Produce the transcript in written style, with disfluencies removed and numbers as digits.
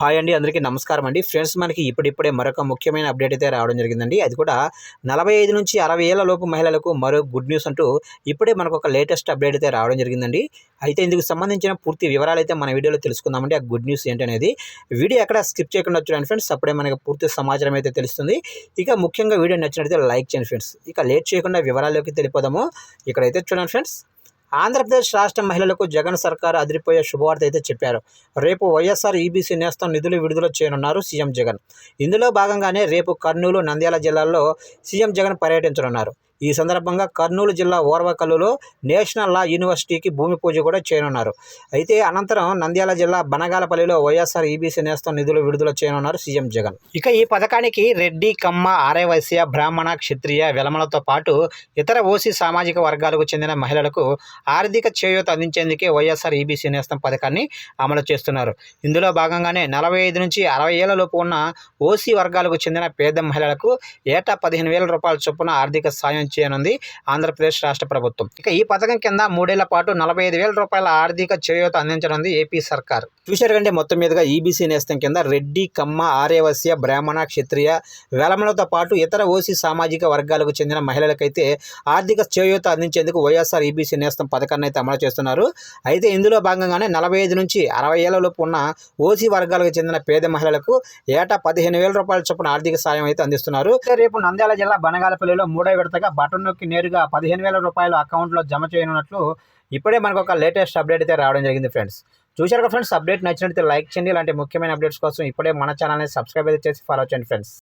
Hi అండి, అందరికీ నమస్కారం అండి. ఫ్రెండ్స్, మనకి ఇప్పుడిప్పుడే మరొక ముఖ్యమైన అప్డేట్ అయితే రావడం జరిగిందండి. అది కూడా 45 నుంచి 60 ఏళ్ల లోపు మహిళలకు మరో గుడ్ న్యూస్ అంటూ ఇప్పుడే మనకు ఒక లేటెస్ట్ అప్డేట్ అయితే రావడం జరిగిందండి. అయితే ఇందుకు సంబంధించిన పూర్తి వివరాలు అయితే మన వీడియోలో తెలుసుకుందామండి. ఆ గుడ్ న్యూస్ ఏంటనేది వీడియో ఎక్కడ స్కిప్ చేయకుండా చూడండి ఫ్రెండ్స్. అప్పుడే మనకు పూర్తి సమాచారం అయితే తెలుస్తుంది. ఇక ముఖ్యంగా వీడియో నచ్చినట్లయితే లైక్ చేయండి ఫ్రెండ్స్. ఇక లేట్ చేయకుండా వివరాల్లోకి తెలిపోదాము. ఇక్కడైతే చూడండి ఫ్రెండ్స్. ఆంధ్రప్రదేశ్ రాష్ట్ర మహిళలకు జగన్ సర్కార్ అదిరిపోయే శుభవార్త అయితే చెప్పారు. రేపు వైఎస్ఆర్ ఈబీసీ నేస్తం నిధులు విడుదల చేయనున్నారు సీఎం జగన్. ఇందులో భాగంగానే రేపు కర్నూలు, నంద్యాల జిల్లాల్లో సీఎం జగన్ పర్యటించనున్నారు. ఈ సందర్భంగా కర్నూలు జిల్లా ఓర్వకల్లులో నేషనల్ లా యూనివర్సిటీకి భూమి పూజ కూడా చేయనున్నారు. అయితే అనంతరం నంద్యాల జిల్లా బనగాలపల్లిలో వైఎస్ఆర్ ఈబీసీ నేస్తం నిధులు విడుదల చేయనున్నారు సీఎం జగన్. ఇక ఈ పథకానికి రెడ్డి, కమ్మ, ఆర్యవైశ్య, బ్రాహ్మణ, క్షత్రియ, వెలమలతో పాటు ఇతర ఓసీ సామాజిక వర్గాలకు చెందిన మహిళలకు ఆర్థిక చేయూత అందించేందుకే వైఎస్ఆర్ ఈబీసీ నేస్తం పథకాన్ని అమలు చేస్తున్నారు. ఇందులో భాగంగానే 45 నుంచి 60 ఏళ్ల లోపు ఉన్న ఓసీ వర్గాలకు చెందిన పేద మహిళలకు ఏటా 15,000 రూపాయల చొప్పున ఆర్థిక సాయం చేయనుంది ఆంధ్రప్రదేశ్ రాష్ట్ర ప్రభుత్వం. ఇక ఈ పథకం కింద 3 ఏళ్ల పాటు 45,000 రూపాయల ఆర్థిక చేయూత అందించనుంది ఏపీ సర్కార్. చూశారు కంటే మొత్తం మీదుగా ఈబీసీ నేస్తం కింద రెడ్డి, కమ్మ, ఆర్యవైశ్య, బ్రాహ్మణ, క్షత్రియ, వెలమలతో పాటు ఇతర ఓసీ సామాజిక వర్గాలకు చెందిన మహిళలకైతే ఆర్థిక చేయూత అందించేందుకు వైఎస్ఆర్ ఈబీసీ నేస్తం పథకాన్ని అయితే అమలు చేస్తున్నారు. అయితే ఇందులో భాగంగానే 45 నుంచి 60 ఏళ్ల లోపు ఉన్న ఓసీ వర్గాలకు చెందిన పేద మహిళలకు ఏటా 15,000 రూపాయల చొప్పున ఆర్థిక సాయం అయితే అందిస్తున్నారు. రేపు నంద్యాల జిల్లా బనగాలపల్లిలో 3వ విడతగా బటన్ నొక్కి నేరుగా 15,000 రూపాయలు అకౌంట్లో జమ చేయనున్నట్లు ఇప్పుడే మనకు ఒక లేటెస్ట్ అప్డేట్ అయితే రావడం జరిగింది ఫ్రెండ్స్. చూశారు కదా ఫ్రెండ్స్, అప్డేట్ నచ్చినట్లయితే లైక్ చేయండి. ఇలాంటి ముఖ్యమైన అప్డేట్స్ కోసం ఇప్పుడే మన ఛానల్ని సబ్స్క్రైబ్ అయితే చేసి ఫాలో చేయండి ఫ్రెండ్స్.